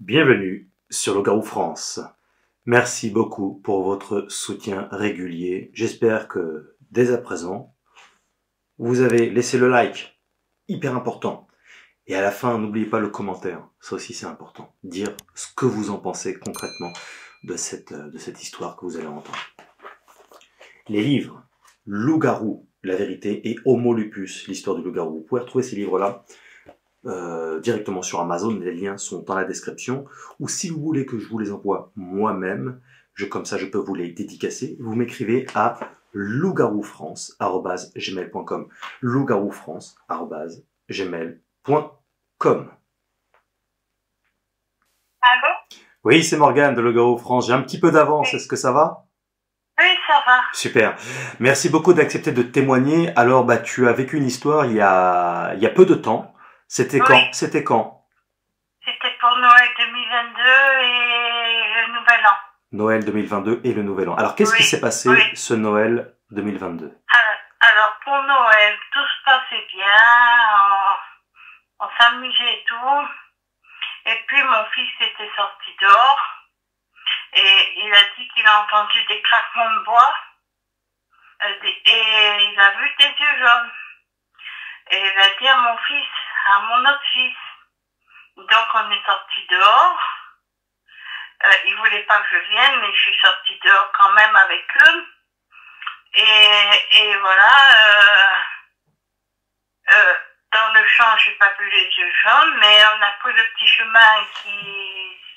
Bienvenue sur Loup-Garou France. Merci beaucoup pour votre soutien régulier. J'espère que dès à présent, vous avez laissé le like, hyper important. Et à la fin, n'oubliez pas le commentaire, ça aussi c'est important. Dire ce que vous en pensez concrètement de cette histoire que vous allez entendre. Les livres Loup-Garou, la vérité, et Homo Lupus, l'histoire du loup-garou. Vous pouvez retrouver ces livres-là directement sur Amazon, les liens sont dans la description, ou si vous voulez que je vous les envoie moi-même, comme ça je peux vous les dédicacer, vous m'écrivez à loup-garou-france@gmail.com, loup-garou-france@gmail.com. Allô? Oui, c'est Morgane de Loup-Garou France, j'ai un petit peu d'avance, est-ce que ça va? Oui, ça va. Super. Merci beaucoup d'accepter de témoigner. Alors, tu as vécu une histoire il y a peu de temps. C'était quand? Oui. C'était quand? C'était pour Noël 2022 et le Nouvel An. Noël 2022 et le Nouvel An. Alors, qu'est-ce qui s'est passé ce Noël 2022? Alors, pour Noël, tout se passait bien. On s'amusait et tout. Et puis, mon fils était sorti dehors. Et il a dit qu'il a entendu des craquements de bois. Et il a vu des yeux jaunes. Et il a dit à mon fils, à mon autre fils. Donc on est sorti dehors. Il voulait pas que je vienne, mais je suis sortie dehors quand même avec eux. Et voilà. Dans le champ, j'ai pas vu les yeux jaunes, mais on a pris le petit chemin qui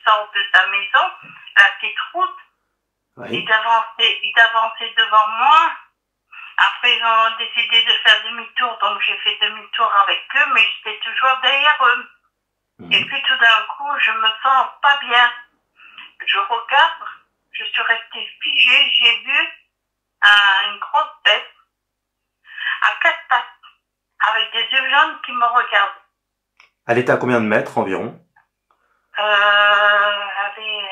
sort de ta maison, la petite route. Oui. Ils avançaient devant moi. Après, ils ont décidé de faire demi-tour, donc j'ai fait demi-tour avec eux, mais j'étais toujours derrière eux. Et puis tout d'un coup, je me sens pas bien. Je regarde, je suis restée figée, j'ai vu une grosse bête à quatre pattes, avec des yeux jaunes qui me regardent. Elle était à combien de mètres environ? Elle avait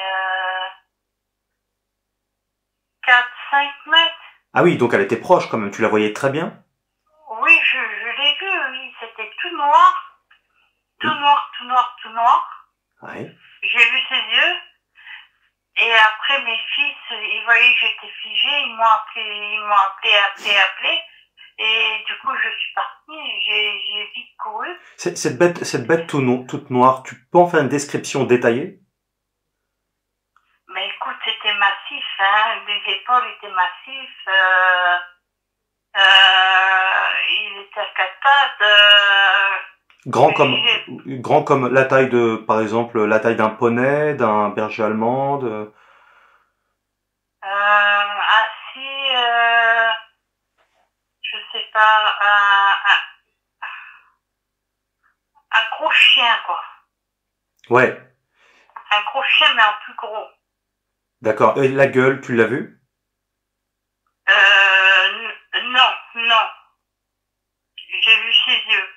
4-5 mètres. Ah oui, donc elle était proche quand même, tu la voyais très bien? Oui, je l'ai vu, oui, c'était tout noir. Tout noir, tout noir, tout noir. Oui. J'ai vu ses yeux. Et après, mes fils, ils voyaient que j'étais figée. Ils m'ont appelé. Et du coup, je suis partie. J'ai vite couru. Cette bête toute noire, tu peux en faire une description détaillée? Mais écoute, c'était massif, hein. Les épaules étaient massifs. Il était à quatre pattes. Grand comme la taille par exemple, la taille d'un poney, d'un berger allemand, Assis, je sais pas, un gros chien, quoi. Ouais. Un gros chien, mais en plus gros. D'accord. Et la gueule, tu l'as vue? Non. J'ai vu ses yeux.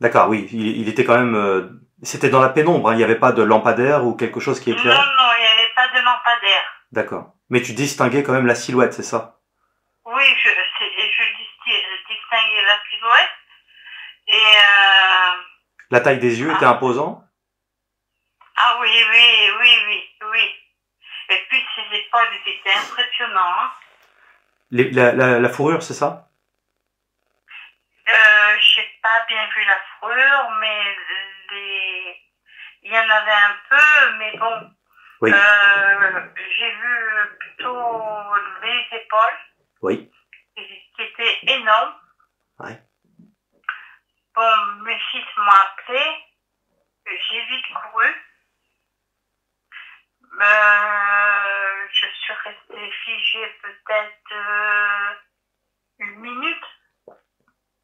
D'accord, oui. Il était quand même... c'était dans la pénombre, hein, il n'y avait pas de lampadaire ou quelque chose qui éclairait? Non, il n'y avait pas de lampadaire. D'accord. Mais tu distinguais quand même la silhouette, c'est ça? Oui, je distinguais la silhouette. Et la taille des yeux était imposant? Ah oui. Et puis ses épaules étaient impressionnantes. La fourrure, c'est ça? J'ai pas bien vu la fourrure, mais il y en avait un peu, mais bon. Oui. J'ai vu plutôt les épaules. Oui. Qui étaient énormes. Ouais. Bon, mes fils m'ont appelé. J'ai vite couru. Je suis restée figée peut-être 1 minute.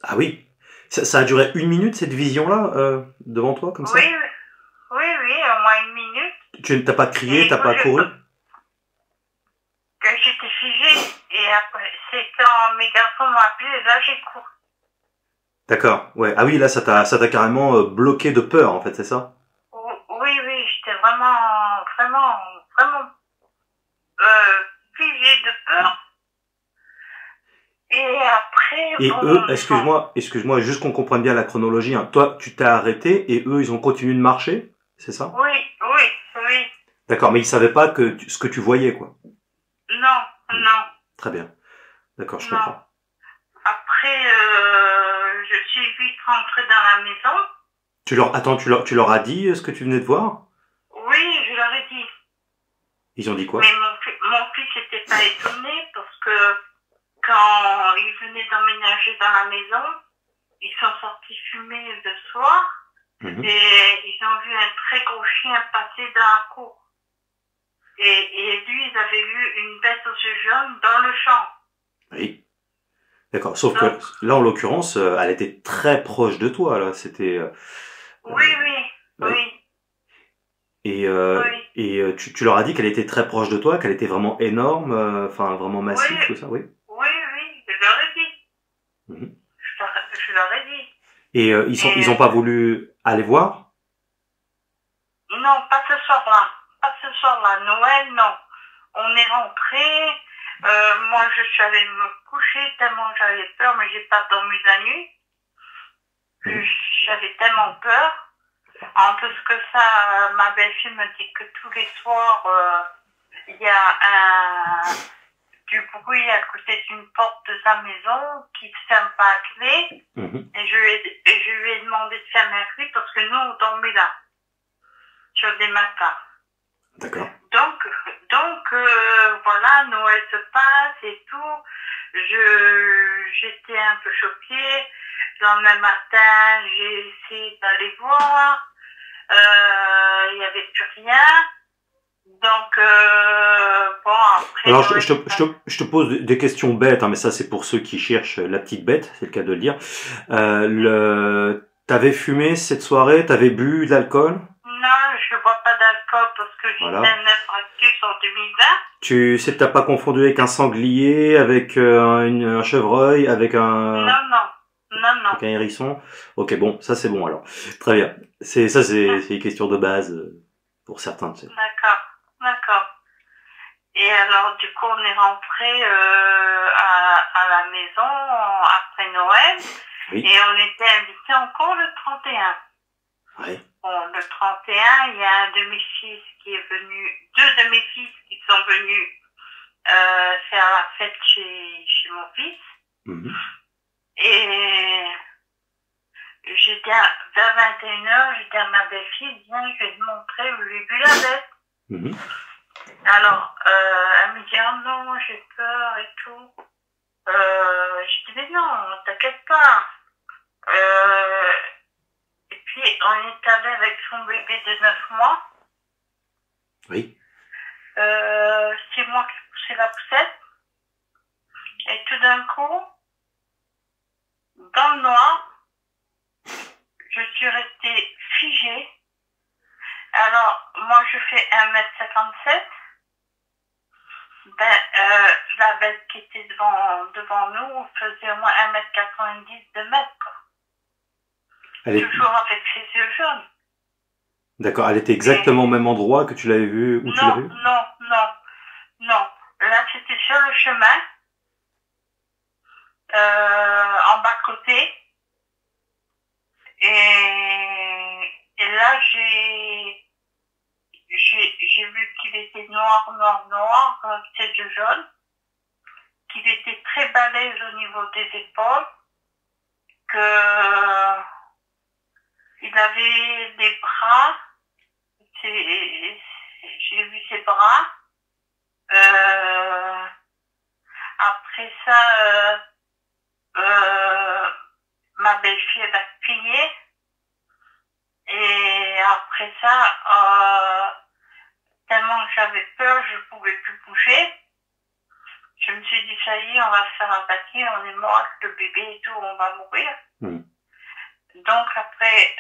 Ah oui. Ça a duré 1 minute cette vision-là devant toi comme ça? Oui, au moins 1 minute. Tu n'as pas crié, t'as pas couru? J'étais figée et après, c'est quand mes garçons m'ont appelé, là j'ai couru. D'accord, ouais. Ah oui, là ça t'a carrément bloqué de peur en fait, c'est ça? Oui, j'étais vraiment figée de peur. Et après, et eux, excuse-moi, juste qu'on comprenne bien la chronologie, hein. Toi, tu t'es arrêté et eux, ils ont continué de marcher, c'est ça? Oui. D'accord, mais il savait pas ce que tu voyais, quoi. Non, non, Très bien. D'accord, je non. comprends. Après, je suis vite rentrée dans la maison. Attends, tu leur as dit ce que tu venais de voir? Oui, je leur ai dit. Ils ont dit quoi? Mais mon fils n'était pas étonné parce que quand ils venaient d'emménager dans la maison, ils sont sortis fumer le soir et ils ont vu un très gros chien passer dans la cour. Et lui, ils avaient vu une bête aux yeux jaunes dans le champ. Oui. D'accord. Sauf que là, en l'occurrence, elle était très proche de toi, là. C'était. Oui. Et tu leur as dit qu'elle était très proche de toi, qu'elle était vraiment énorme, enfin vraiment massive, Oui. tout ça, oui. Oui, je leur ai dit. Je leur ai dit. Et ils ont pas voulu aller voir? Non, pas ce soir-là. Pas ce soir-là. Noël, non. On est rentrés. Moi, je suis allée me coucher tellement j'avais peur, mais j'ai pas dormi la nuit. J'avais tellement peur. En plus que ça, ma belle-fille me dit que tous les soirs, il y a du bruit à côté d'une porte de sa maison qui ne ferme pas à clé. Et je lui ai demandé de fermer à clé parce que nous, on dormait là, sur des matins. D'accord. Donc voilà, Noël se passe et tout. J'étais un peu choquée. Le lendemain matin, j'ai essayé d'aller voir. Il n'y avait plus rien. Donc, bon, après... Alors, je te pose des questions bêtes, hein, mais ça, c'est pour ceux qui cherchent la petite bête, c'est le cas de le dire. T'avais fumé cette soirée? T'avais bu de l'alcool? Non, je ne bois pas d'alcool parce que j'étais un infarctus en 2020. Tu sais que t'as pas confondu avec un sanglier, avec un chevreuil, avec un... Non. Avec un hérisson? Ok, bon, ça c'est bon alors. Très bien. C'est une question de base pour certains, tu sais. D'accord. Et alors, du coup, on est rentré à la maison après Noël. Oui. Et on était invités encore le 31. Oui. Bon, le 31, il y a un de mes fils qui est venu, deux de mes fils qui sont venus faire la fête chez mon fils. Et vers 21h, j'ai dit à ma belle-fille, viens, je vais te montrer où j'ai vu la bête. Alors, elle me dit, oh non, j'ai peur et tout. Je dis, mais non, t'inquiète pas. Et puis, on est allé avec son bébé de 9 mois. Oui. C'est moi qui poussais la poussette. Et tout d'un coup, dans le noir, je suis restée figée. Alors, moi, je fais 1m57. La bête qui était devant nous faisait au moins 1m90, 2 mètres, quoi. Toujours avec ses yeux jaunes. D'accord, elle était exactement au même endroit que tu l'avais vu, où tu l'as vu? Non. Là, c'était sur le chemin, en bas-côté. Et là, j'ai vu qu'il était noir, ses yeux jaunes, qu'il était très balèze au niveau des épaules, il avait des bras, j'ai vu ses bras. Après ça, ma belle-fille elle a crié. Et après ça, tellement que j'avais peur, je ne pouvais plus bouger. Je me suis dit, ça y est, on va se faire attaquer, on est mort avec le bébé et tout, on va mourir. Donc après,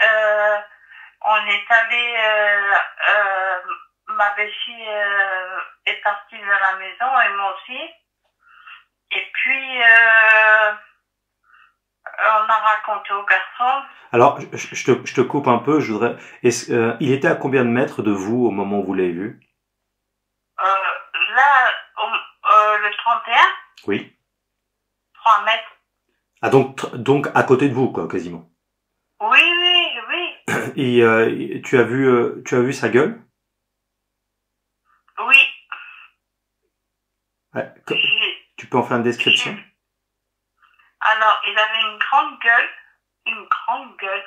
on est allé, ma belle-fille est partie vers la maison et moi aussi. Et puis, on a raconté au garçon. Alors, je te coupe un peu, je voudrais... il était à combien de mètres de vous au moment où vous l'avez vu? Là, le 31. Oui. 3 mètres. Ah, donc à côté de vous, quoi, quasiment. Oui. Et tu as vu sa gueule? peux en faire une description? Alors, il avait une grande gueule. Une grande gueule.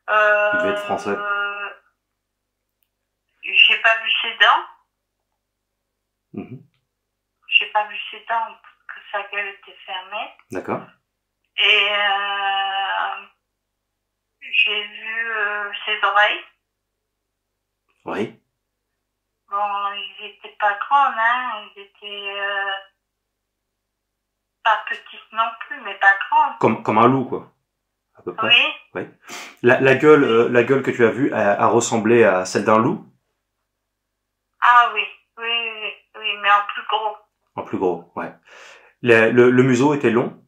Il devait être français. J'ai pas vu ses dents. Mhm. J'ai pas vu ses dents parce que sa gueule était fermée. D'accord. Et j'ai vu ses oreilles. Oui. Bon, ils étaient pas grandes, hein. Ils étaient pas petites non plus, mais pas grandes. Comme un loup, quoi. À peu près. Oui. Oui. La gueule que tu as vue a ressemblé à celle d'un loup? Ah oui, oui, oui, oui, mais en plus gros. En plus gros, ouais. Le museau était long?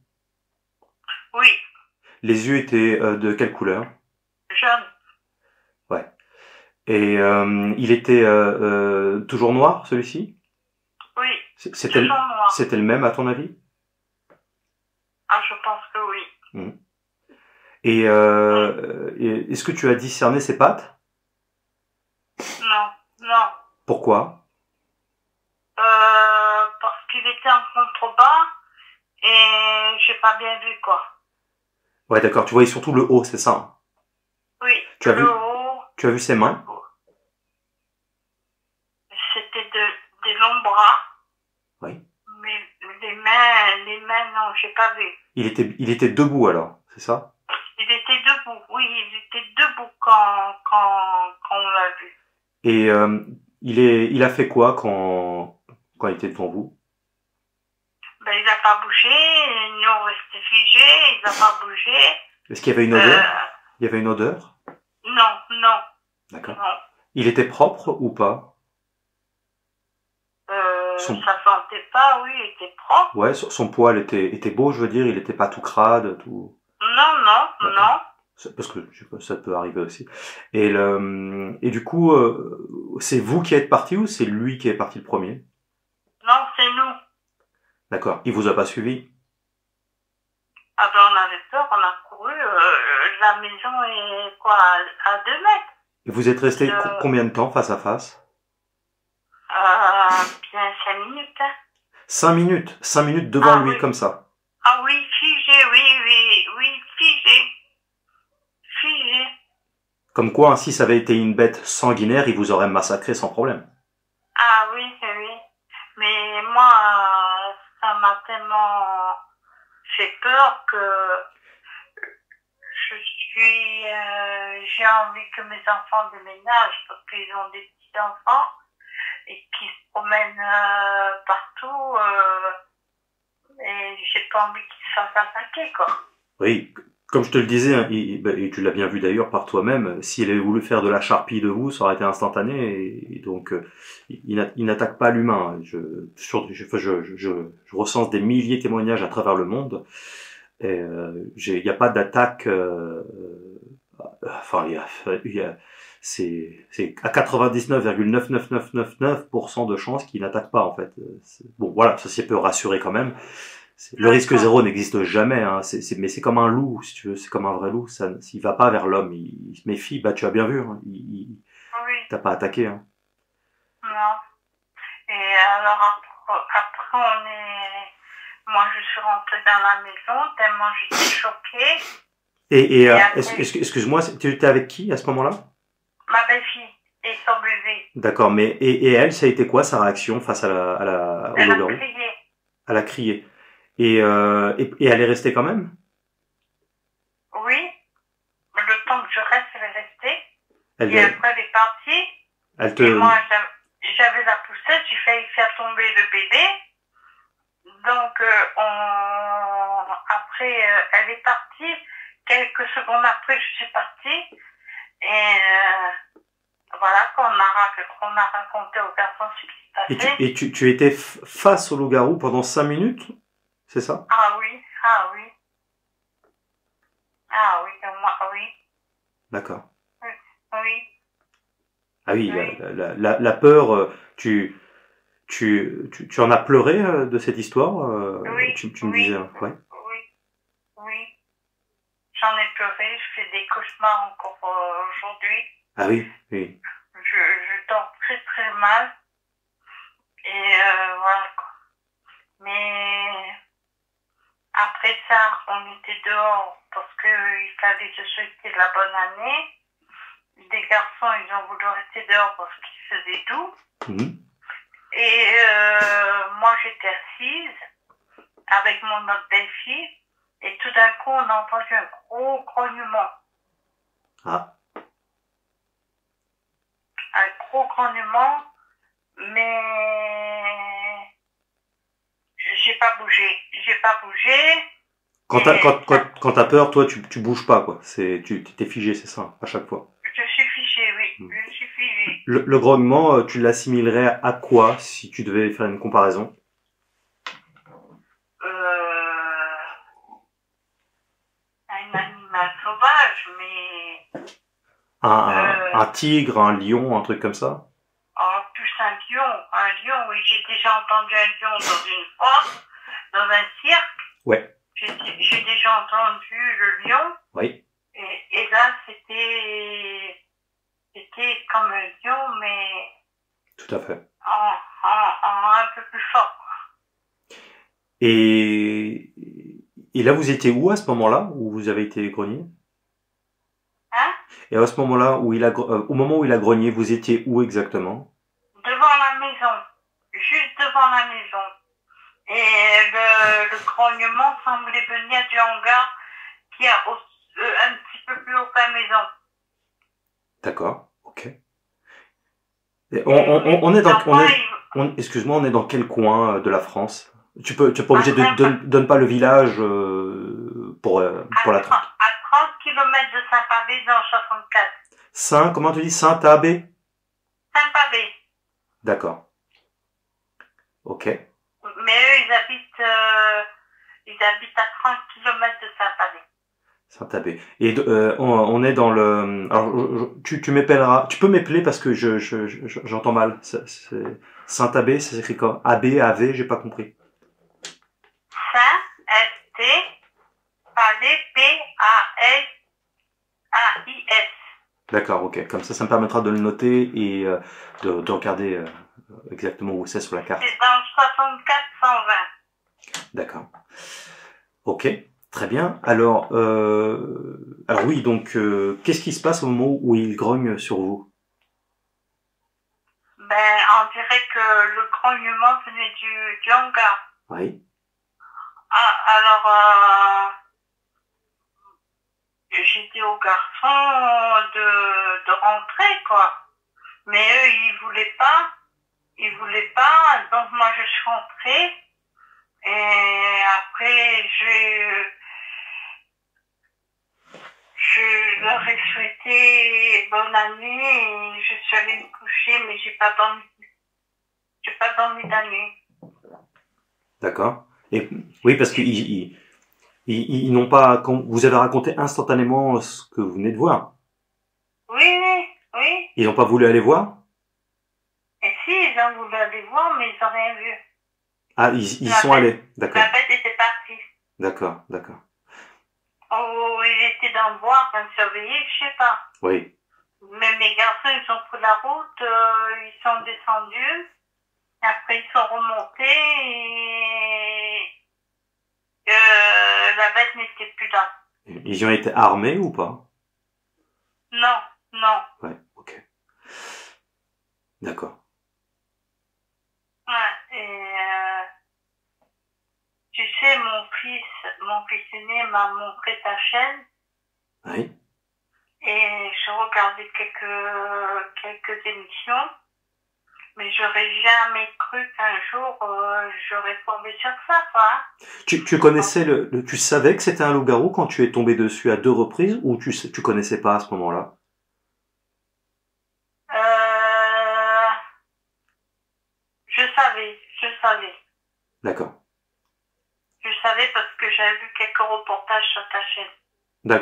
Oui, Les yeux étaient de quelle couleur? jaune. Ouais. Et il était toujours noir, celui-ci? Oui, C'était toujours noir. c'était le même, à ton avis? Ah, je pense que oui. Mhm. Et est-ce que tu as discerné ses pattes? Non, non. Pourquoi? Parce qu'il était en contrebas et j'ai pas bien vu, quoi. Ouais, d'accord. Tu voyais surtout le haut, c'est ça, hein? Oui, Tu as le vu, haut, tu as vu ses mains? c'était des longs bras. Oui. Mais les mains, non, j'ai pas vu. Il était debout alors, c'est ça? Il était debout, oui, il était debout quand on l'a vu. Et il a fait quoi quand il était devant vous? Ben, il a pas bougé, nous on restait figés, il a pas bougé. Est-ce qu'il y avait une odeur? Il y avait une odeur? Non, non. D'accord. Non. Il était propre ou pas? Ça sentait pas, oui, il était propre. Ouais, son poil était beau, je veux dire, il était pas tout crade, tout. Non, non, non. Parce que je sais pas, ça peut arriver aussi. Et du coup, c'est vous qui êtes parti ou c'est lui qui est parti le premier? Non, c'est nous. D'accord. Il vous a pas suivi? Ah ben on avait peur, on a couru. La maison est quoi, à 2 mètres. Et vous êtes resté combien de temps face à face? Bien 5 minutes. Hein. 5 minutes. 5 minutes devant lui, oui. comme ça. Ah oui, figé, oui, figé. Figé. Comme quoi, si ça avait été une bête sanguinaire, il vous aurait massacré sans problème. Ah oui, oui. Mais moi, ça m'a tellement fait peur que j'ai envie que mes enfants déménagent parce qu'ils ont des petits enfants et qui se promènent partout et j'ai pas envie qu'ils se fassent attaquer, quoi. Oui, comme je te le disais, hein, et tu l'as bien vu d'ailleurs par toi-même, s'il avait voulu faire de la charpie de vous, ça aurait été instantané, et donc il n'attaque pas l'humain. Je recense des milliers de témoignages à travers le monde, et il n'y a pas d'attaque, enfin c'est à 99,99999% de chances qu'il n'attaque pas en fait. Bon voilà, ça peut rassurer quand même. Le risque zéro n'existe jamais, hein. Mais c'est comme un loup, si tu veux, c'est comme un vrai loup. S'il va pas vers l'homme, il se méfie. Bah, tu as bien vu, hein. Oui. T'a pas attaqué, hein. Non. Et alors après moi je suis rentrée dans la maison tellement j'étais choquée. Et excuse-moi, tu étais avec qui à ce moment-là? Ma belle-fille et son bébé. D'accord, mais et elle, ça a été quoi sa réaction face au loup-garou? Elle a crié. Elle a crié. Et elle est restée quand même? Oui, le temps que je reste, elle est restée. Et après, elle est partie. Et moi, j'avais la poussette, j'ai failli faire tomber le bébé. Donc, après, elle est partie. Quelques secondes après, je suis partie. Et voilà, qu'on a raconté aux garçons ce qui se passait. Et tu étais face au loup-garou pendant 5 minutes? C'est ça? Ah oui, ah oui. Ah oui, moi, oui. D'accord. Oui. Ah oui, la peur, tu en as pleuré de cette histoire? Oui. Tu me disais, ouais. Oui. J'en ai pleuré, je fais des cauchemars encore aujourd'hui. Ah oui, oui. Je dors très très mal. Et voilà quoi. Mais après ça, on était dehors parce qu'il fallait se souhaiter la bonne année. Des garçons, ils ont voulu rester dehors parce qu'il faisait doux. Mhm. Et moi, j'étais assise avec mon autre belle-fille. Et tout d'un coup, on a entendu un gros grognement. Ah, Un gros grognement, mais j'ai pas bougé. J'ai pas bougé. Quand t'as peur, toi, tu bouges pas, quoi. T'es figé, c'est ça, à chaque fois. Je suis figée, oui. Je suis figée. Le grognement, tu l'assimilerais à quoi, si tu devais faire une comparaison? Un animal sauvage, mais Un tigre, un lion, un truc comme ça? plus un lion. Un lion, oui, j'ai déjà entendu un lion dans une fois, dans un cirque. Ouais. J'ai déjà entendu le lion. Oui. Et là, c'était comme un lion, mais Tout à fait. en un peu plus fort. Et là, vous étiez où à ce moment-là, où vous avez été grogné? Hein? Et à ce moment-là, au moment où il a grogné, vous étiez où exactement? Devant la maison. Juste devant la maison. Et le grognement semblait venir du hangar qui est un petit peu plus haut que la maison. D'accord, ok. Et on est excuse-moi, on est dans quel coin de la France? Tu pas obligé donne pas le village pour la trompe. À 30 km de Saint-Pabé dans le 64. Comment tu dis? Saint-Abbé? Saint-Pabé. D'accord. Ok. Mais eux, ils habitent à 30 km de Saint-Pabé. Saint-Abbé. Et on est dans le. Alors, tu m'épelleras. Tu peux m'épeler parce que j'entends mal. Saint-Abbé, ça s'écrit quoi? AB, AV, j'ai pas compris. Saint-S-T, Palais, P-A-S-A-I-S. D'accord, ok. Comme ça me permettra de le noter et de regarder exactement où c'est sur la carte. C'est dans le 64-120. D'accord. Ok, très bien. Alors oui, donc qu'est-ce qui se passe au moment où il grogne sur vous? Ben, on dirait que le grognement venait du hangar. Oui. Alors, j'ai dit aux garçons de rentrer, quoi. Mais eux, ils voulaient pas. Donc moi, je suis rentrée. Et après, je leur ai souhaité bonne année et je suis allée me coucher, mais j'ai pas dormi la nuit. D'accord. Et oui, parce qu'ils n'ont pas. Vous avez raconté instantanément ce que vous venez de voir. Oui. Ils n'ont pas voulu aller voir? Et si, ils ont voulu aller voir, mais ils n'ont rien vu. Ah, ils sont allés. D'accord. La fête était partie. D'accord. Oh, ils étaient dans le bois, en train de surveiller, je sais pas. Oui. Mais mes garçons, ils ont pris la route, ils sont descendus. Après, ils sont remontés et la bête n'était plus là. Ils ont été armés ou pas? Non. Ouais, ok. D'accord. Ouais, et tu sais, mon fils aîné m'a montré ta chaîne. Oui. Et je regardais quelques émissions. Mais j'aurais jamais cru qu'un jour j'aurais tombé sur ça, quoi. Tu connaissais tu savais que c'était un loup-garou quand tu es tombé dessus à 2 reprises ou tu connaissais pas à ce moment-là? Je savais. D'accord. Je savais parce que j'avais vu quelques reportages sur ta chaîne.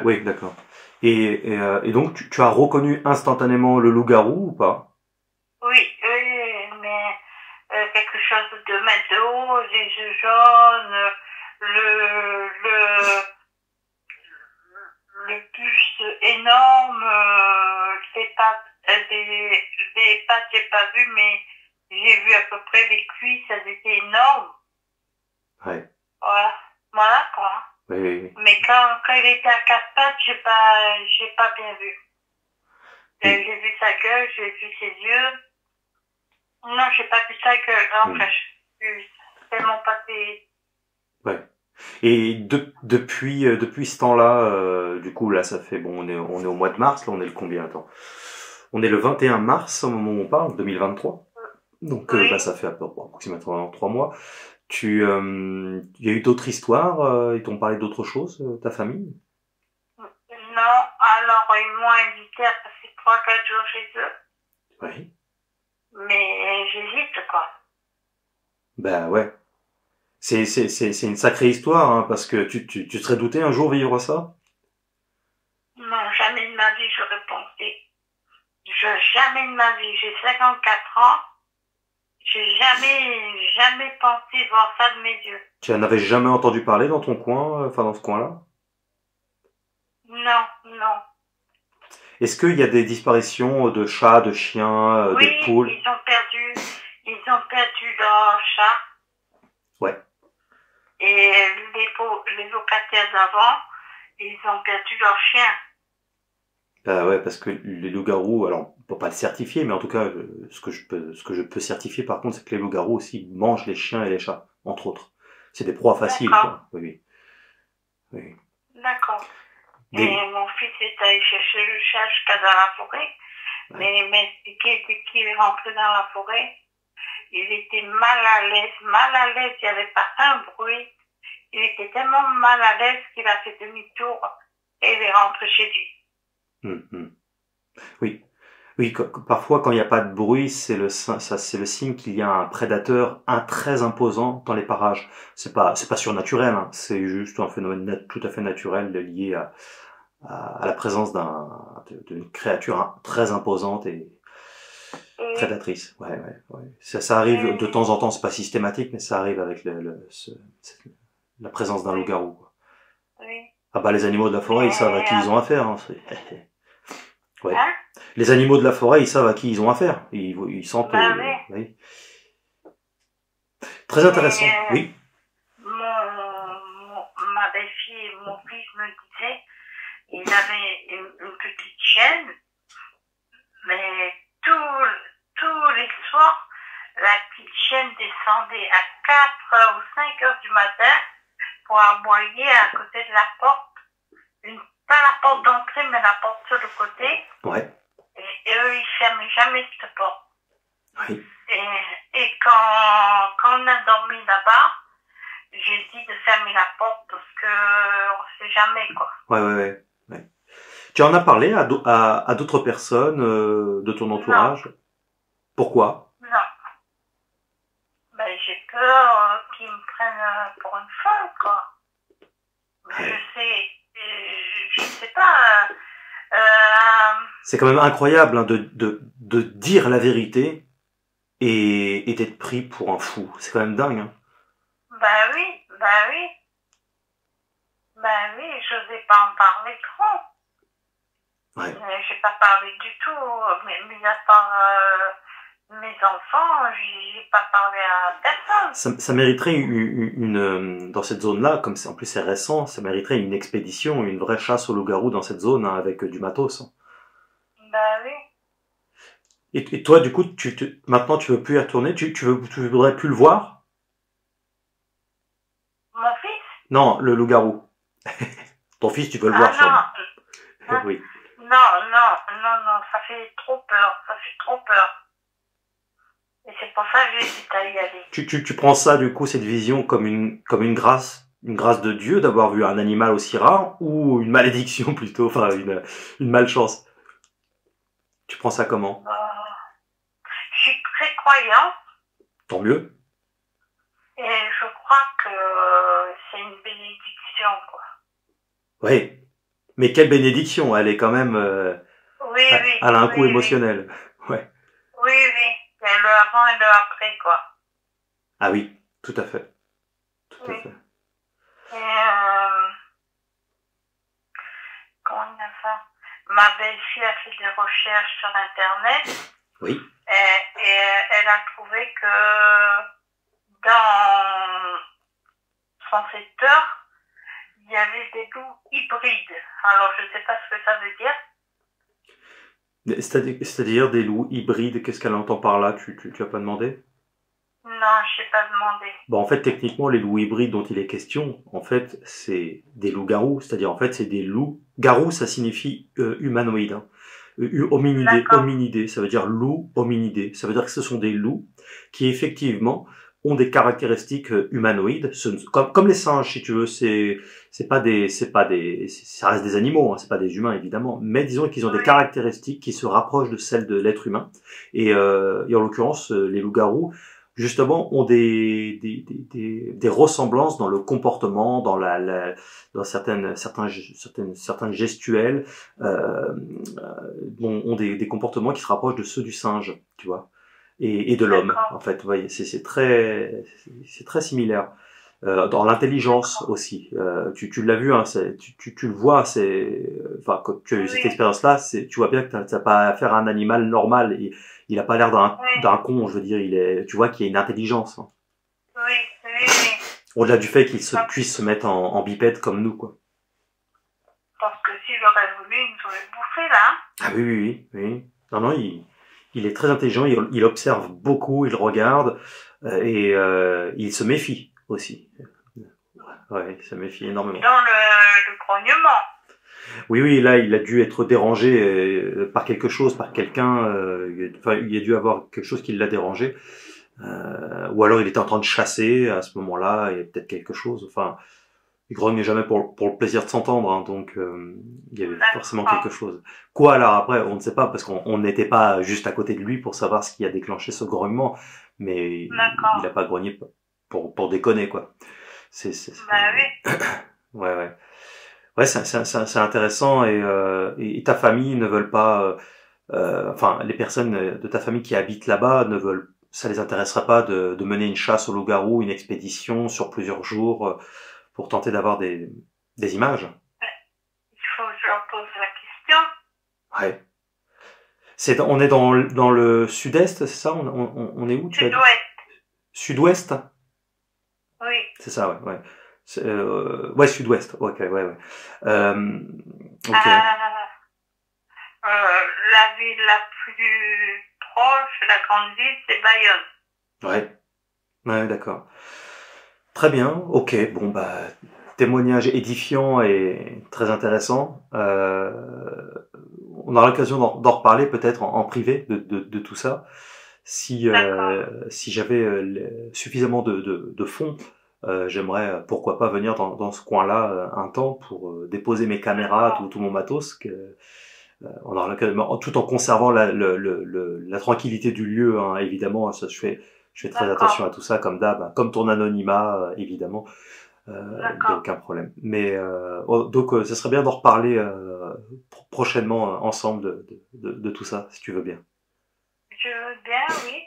Oui, d'accord. Et donc tu as reconnu instantanément le loup-garou ou pas? Oui, mais quelque chose de 2 mètres de haut, les yeux jaunes, le buste énorme, les pattes, j'ai pas vu, mais j'ai vu à peu près les cuisses, elles étaient énormes. Ouais. Voilà. Voilà, quoi. Oui, oui, oui. Mais quand il était à quatre pattes, j'ai pas bien vu. J'ai vu sa gueule, j'ai vu ses yeux. Non, j'ai pas vu sa gueule. Enfin, c'est tellement passé. Ouais. Et depuis ce temps-là, du coup, là, ça fait, bon, on est au mois de mars, là, on est le combien, attends? On est le 21 mars, au moment où on parle, 2023. Donc, Oui. bah, ça fait approximativement 3 mois. Il y a eu d'autres histoires, ils t'ont parlé d'autres choses, ta famille? Non, alors ils m'ont invité à passer 3-4 jours chez eux. Oui. Mais j'hésite, quoi. Bah ouais. C'est une sacrée histoire, hein, parce que tu serais douté un jour vivre ça? Non, jamais de ma vie j'aurais pensé. Jamais de ma vie. J'ai 54 ans. J'ai jamais pensé voir ça de mes yeux. Tu en avais jamais entendu parler dans ton coin, enfin dans ce coin-là? Non, non. Est-ce qu'il y a des disparitions de chats, de chiens, de Oui, poules? ils ont perdu leur chat. Ouais. Et les locataires d'avant, ils ont perdu leur chien. Bah ouais, parce que les loups-garous, alors on peut pas le certifier, mais en tout cas, ce que je peux certifier par contre, c'est que les loups-garous aussi mangent les chiens et les chats, entre autres. C'est des proies faciles, quoi. Oui, oui. Oui. D'accord. Des... Et mon fils est allé chercher le chat jusqu'à dans la forêt. Ouais. Mais il m'a expliqué dès qu'il est rentré dans la forêt, il était mal à l'aise, il n'y avait pas un bruit. Il était tellement mal à l'aise qu'il a fait demi-tour et il est rentré chez lui. Oui. Oui, parfois quand il n'y a pas de bruit, c'est le signe qu'il y a un prédateur très imposant dans les parages. C'est pas surnaturel, hein, c'est juste un phénomène tout à fait naturel lié à la présence d'une créature très imposante et prédatrice. Ouais. Ça arrive de temps en temps, c'est pas systématique, mais ça arrive avec la présence d'un loup-garou. Oui. Ah bah les animaux de la forêt, ils savent à qui ils ont affaire. Hein. Ouais. Hein? Les animaux de la forêt, ils savent à qui ils ont affaire. Ils sentent. Bah oui. Oui. Très intéressant. Oui. Ma belle-fille et mon fils me disaient, ils avaient une petite chienne, mais tous les soirs, la petite chienne descendait à 4 ou 5 heures du matin pour aboyer à côté de la porte. Pas la porte d'entrée, mais la porte sur le côté. Ouais. Et eux, ils fermaient jamais cette porte. Oui. Et quand on a dormi là-bas, j'ai dit de fermer la porte parce que on sait jamais, quoi. Ouais. Tu en as parlé à d'autres personnes de ton entourage? Non. Pourquoi? Non. Ben, j'ai peur qu'ils me prennent pour une folle, quoi. Ouais. Je sais pas. C'est quand même incroyable hein, de dire la vérité et d'être pris pour un fou. C'est quand même dingue. Hein. Bah oui. J'osais pas en parler trop. Ouais. J'ai pas parlé du tout, mais à part mes enfants, j'ai pas parlé à personne. Ça mériterait dans cette zone-là, comme en plus c'est récent, ça mériterait une expédition, une vraie chasse au loup-garou dans cette zone hein, avec du matos. Hein. Bah oui. Et toi, du coup, maintenant tu veux plus y retourner, tu voudrais plus le voir? Mon fils? Non, le loup-garou. Ton fils, tu veux le voir sûrement. Hein? Oui. Non, ça fait trop peur. Et c'est pour ça que j'hésite à y aller. Tu prends ça, du coup, cette vision comme une grâce de Dieu d'avoir vu un animal aussi rare ou une malédiction plutôt, enfin une malchance? Tu prends ça comment? Je suis très croyante. Tant mieux. Et je crois que c'est une bénédiction, quoi. Oui. Mais quelle bénédiction, elle est quand même... oui. Elle a un coup émotionnel. Ouais. Oui. Il y a le avant et le après, quoi. Ah oui, tout à fait. Tout à fait. Et comment on a ça? Ma belle-fille a fait des recherches sur Internet. Oui. Et elle a trouvé que son secteur, il y avait des loups hybrides. Alors, je ne sais pas ce que ça veut dire. C'est-à-dire des loups hybrides, qu'est-ce qu'elle entend par là? Tu as pas demandé? Non, je n'ai pas demandé. Bon, en fait, techniquement, les loups hybrides dont il est question, en fait, c'est des loups-garous. C'est-à-dire, en fait, c'est des loups. Garou, ça signifie humanoïde. Hein. Hominidé, ça veut dire loup hominidé. Ça veut dire que ce sont des loups qui, effectivement, ont des caractéristiques humanoïdes. Comme les singes, si tu veux, ça reste des animaux, hein, c'est pas des humains, évidemment. Mais disons qu'ils ont des caractéristiques qui se rapprochent de celles de l'être humain. Et en l'occurrence, les loups-garous, justement, ont des ressemblances dans le comportement, dans certaines gestuelles, ont des comportements qui se rapprochent de ceux du singe, tu vois, et de l'homme, en fait. Vous voyez, c'est très similaire. Dans l'intelligence aussi, tu l'as vu, hein, tu le vois, enfin, quand tu as eu cette expérience-là, tu vois bien que t'as pas affaire à un animal normal. Il a pas l'air d'un con, je veux dire, tu vois qu'il y a une intelligence. Hein. Oui. Au-delà du fait qu'il puisse se mettre en bipède comme nous, quoi. Parce que si j'aurais voulu, il nous aurait bouffé, là. Ah oui. Non, il est très intelligent, il observe beaucoup, il regarde, et il se méfie aussi. Ouais, il se méfie énormément. Dans le grognement. Oui, là, il a dû être dérangé par quelque chose, par quelqu'un. Enfin, il a dû avoir quelque chose qui l'a dérangé. Ou alors il était en train de chasser à ce moment-là, il y a peut-être quelque chose. Enfin, il grogne jamais pour le plaisir de s'entendre, hein, donc il y avait forcément quelque chose. Quoi alors après, on ne sait pas, parce qu'on n'était pas juste à côté de lui pour savoir ce qui a déclenché ce grognement, mais il a pas grogné pour déconner, quoi. Oui. Ouais, c'est intéressant, et ta famille ne veulent pas, enfin, les personnes de ta famille qui habitent là-bas ça les intéresserait pas de mener une chasse au loup-garou, une expédition sur plusieurs jours pour tenter d'avoir des images. Il faut que je leur pose la question. Ouais. On est dans le sud-est, c'est ça? On est où? Sud-ouest. Sud-ouest? Oui. C'est ça, ouais. Ouais, sud-ouest. Ok, ouais. Ok. La ville la plus proche, la grande ville, c'est Bayonne. Ouais, d'accord. Très bien, ok. Bon, bah, témoignage édifiant et très intéressant. On aura l'occasion d'en reparler peut-être en privé de tout ça. Si j'avais suffisamment de fonds, j'aimerais pourquoi pas venir dans ce coin-là un temps pour déposer mes caméras, tout mon matos, on aura l'occasion, tout en conservant la tranquillité du lieu, hein, évidemment. Ça, je fais très attention à tout ça, comme d'hab, comme ton anonymat, évidemment. Il n'y a aucun problème. Mais donc, ce serait bien d'en reparler prochainement ensemble de tout ça, si tu veux bien. Je veux bien, oui.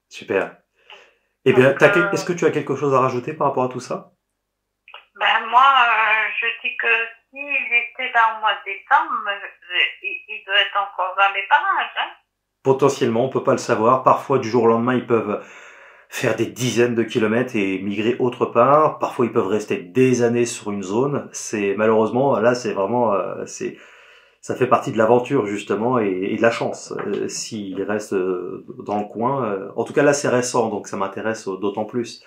Super. Eh bien, est-ce que tu as quelque chose à rajouter par rapport à tout ça? Ben moi, je dis que s'il était dans le mois de décembre, il doit être encore dans les parages. Hein. Potentiellement, on peut pas le savoir. Parfois, du jour au lendemain, ils peuvent faire des dizaines de kilomètres et migrer autre part. Parfois, ils peuvent rester des années sur une zone. Malheureusement, là, c'est vraiment, ça fait partie de l'aventure justement et de la chance. S'il reste dans le coin, en tout cas là, c'est récent, donc ça m'intéresse d'autant plus.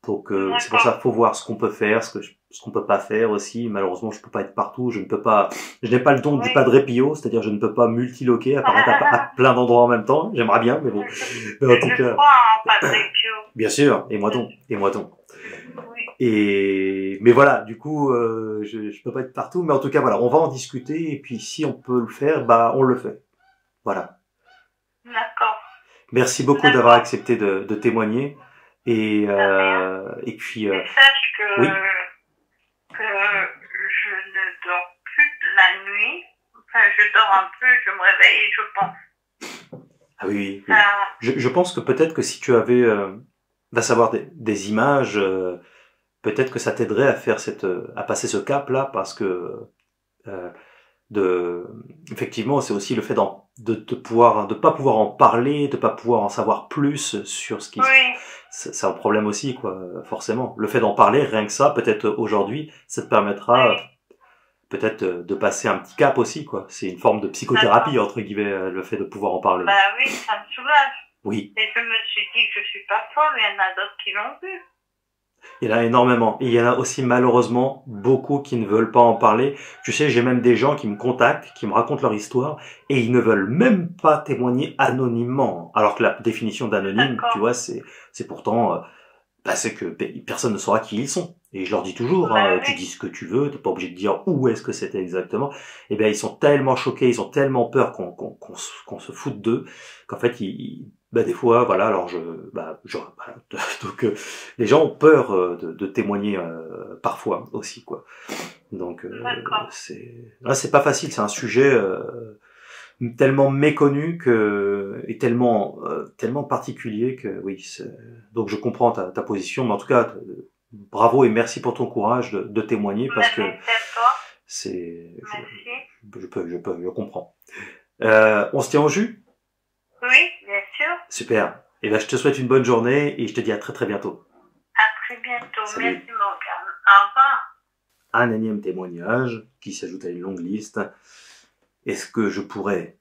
Donc c'est pour ça qu'il faut voir ce qu'on peut faire, ce qu'on peut pas faire aussi. Malheureusement, je peux pas être partout, je n'ai pas le don du Padre Pio, c'est-à-dire je ne peux pas multiloquer, apparaître à plein d'endroits en même temps. J'aimerais bien, mais bon. Mais en tout cas, Padre Pio. Bien sûr, et moi donc. Mais voilà, du coup, je peux pas être partout, mais en tout cas voilà, on va en discuter et puis si on peut le faire, bah on le fait. Voilà. D'accord. Merci beaucoup d'avoir accepté de témoigner. Et puis. Mais sache que je ne dors plus la nuit. Enfin, je dors un peu, je me réveille et je pense. Ah oui. Je pense que peut-être que si tu avais, va savoir des images, peut-être que ça t'aiderait à passer ce cap-là, parce que effectivement, c'est aussi le fait de pas pouvoir en parler, de pas pouvoir en savoir plus sur ce qui c'est un problème aussi, quoi, forcément. Le fait d'en parler, rien que ça, peut-être aujourd'hui, ça te permettra peut-être de passer un petit cap aussi, quoi. C'est une forme de psychothérapie, entre guillemets, le fait de pouvoir en parler. Bah oui, ça me soulage. Oui. Et je me suis dit que je suis pas folle, il y en a d'autres qui l'ont vu. Il y en a énormément. Et il y en a aussi malheureusement beaucoup qui ne veulent pas en parler. Tu sais, j'ai même des gens qui me contactent, qui me racontent leur histoire, et ils ne veulent même pas témoigner anonymement. Alors que la définition d'anonyme, tu vois, c'est pourtant, c'est que personne ne saura qui ils sont. Et je leur dis toujours, tu dis ce que tu veux, t'es pas obligé de dire où est-ce que c'était exactement. Et bien, ils sont tellement choqués, ils ont tellement peur qu'on se foute d'eux, qu'en fait, des fois, voilà, alors donc, les gens ont peur de témoigner parfois aussi, quoi. Donc, c'est pas facile, c'est un sujet tellement méconnu et tellement particulier que oui. Donc je comprends ta position, mais en tout cas bravo et merci pour ton courage de témoigner parce que c'est je comprends. On se tient au jus? Oui, bien sûr. Super. Et ben je te souhaite une bonne journée et je te dis à très très bientôt. À très bientôt. Salut. Merci Morgane. Au revoir. Un énième témoignage qui s'ajoute à une longue liste. Est-ce que je pourrais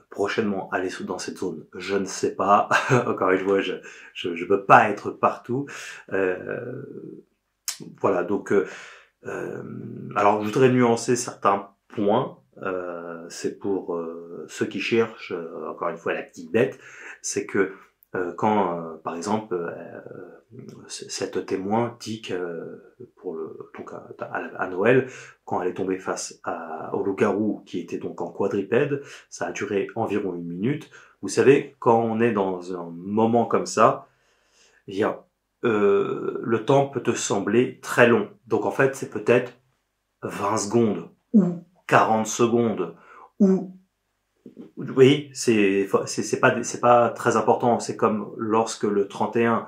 prochainement aller dans cette zone? Je ne sais pas. Encore une fois, je peux pas être partout. Voilà, donc alors je voudrais nuancer certains points. C'est pour ceux qui cherchent, encore une fois, la petite bête, c'est que quand, par exemple, cette témoin dit que donc à Noël, quand elle est tombée face au loup-garou qui était donc en quadrupède, ça a duré environ 1 minute. Vous savez, quand on est dans un moment comme ça, il y a le temps peut te sembler très long. Donc en fait, c'est peut-être 20 secondes ou 40 secondes ou oui, c'est pas très important. C'est comme lorsque le 31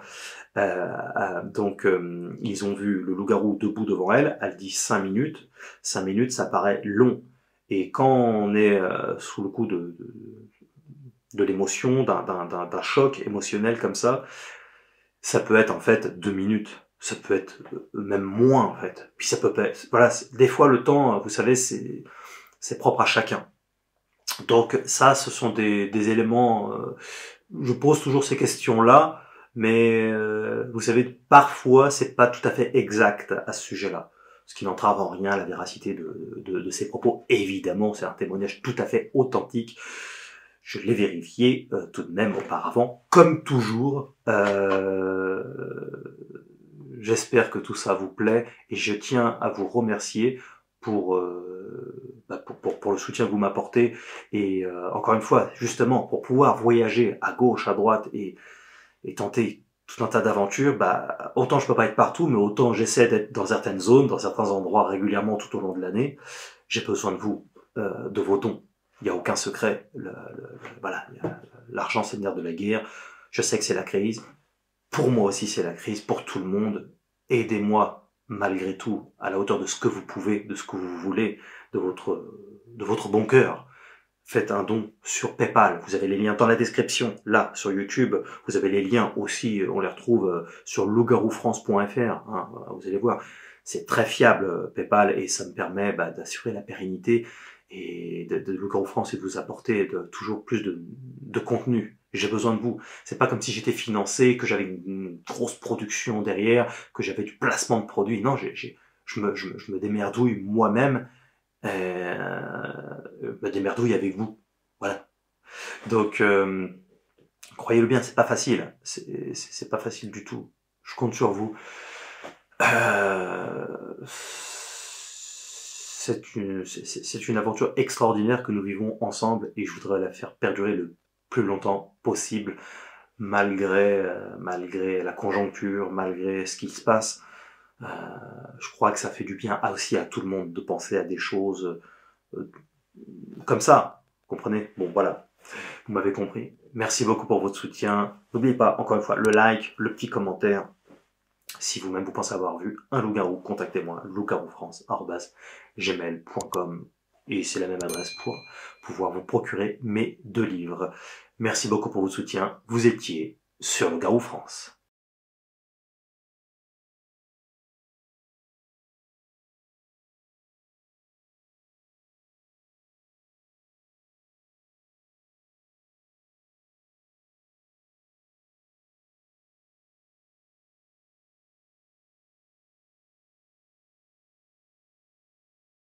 ils ont vu le loup-garou debout devant elle. Elle dit 5 minutes. 5 minutes, ça paraît long. Et quand on est sous le coup de l'émotion, d'un choc émotionnel comme ça peut être en fait 2 minutes. Ça peut être même moins en fait. Puis ça peut être, voilà, des fois le temps, vous savez, c'est propre à chacun. Donc ça, ce sont des éléments. Je pose toujours ces questions-là, mais vous savez, parfois c'est pas tout à fait exact à ce sujet-là, ce qui n'entrave en rien la véracité de ces propos. Évidemment, c'est un témoignage tout à fait authentique. Je l'ai vérifié tout de même auparavant, comme toujours. J'espère que tout ça vous plaît et je tiens à vous remercier pour le soutien que vous m'apportez et encore une fois, justement, pour pouvoir voyager à gauche, à droite et tenter tout un tas d'aventures, autant je peux pas être partout, mais autant j'essaie d'être dans certaines zones, dans certains endroits régulièrement tout au long de l'année. J'ai besoin de vous, de vos dons. Il n'y a aucun secret. Voilà, l'argent c'est le nerf de la guerre. Je sais que c'est la crise. Pour moi aussi c'est la crise, pour tout le monde. Aidez-moi malgré tout, à la hauteur de ce que vous pouvez, de ce que vous voulez, de votre bon cœur. Faites un don sur PayPal. Vous avez les liens dans la description, là, sur YouTube. Vous avez les liens aussi, on les retrouve sur lougaroufrance.fr. Hein, vous allez voir, c'est très fiable PayPal et ça me permet d'assurer la pérennité et de Lougarou France et de vous apporter toujours plus de contenu. J'ai besoin de vous. C'est pas comme si j'étais financé, que j'avais une grosse production derrière, que j'avais du placement de produits. Non, je me démerdouille moi-même. Me démerdouille avec vous. Voilà. Donc, croyez-le bien, c'est pas facile. C'est pas facile du tout. Je compte sur vous. C'est une aventure extraordinaire que nous vivons ensemble et je voudrais la faire perdurer le plus longtemps possible, malgré la conjoncture, malgré ce qui se passe. Je crois que ça fait du bien aussi à tout le monde de penser à des choses comme ça. Comprenez? Bon, voilà. Vous m'avez compris. Merci beaucoup pour votre soutien. N'oubliez pas, encore une fois, le like, le petit commentaire. Si vous-même vous pensez avoir vu un loup-garou, contactez-moi, lougaroufrance@gmail.com et c'est la même adresse pour pouvoir vous procurer mes 2 livres. Merci beaucoup pour votre soutien. Vous étiez sur Loup-garou France.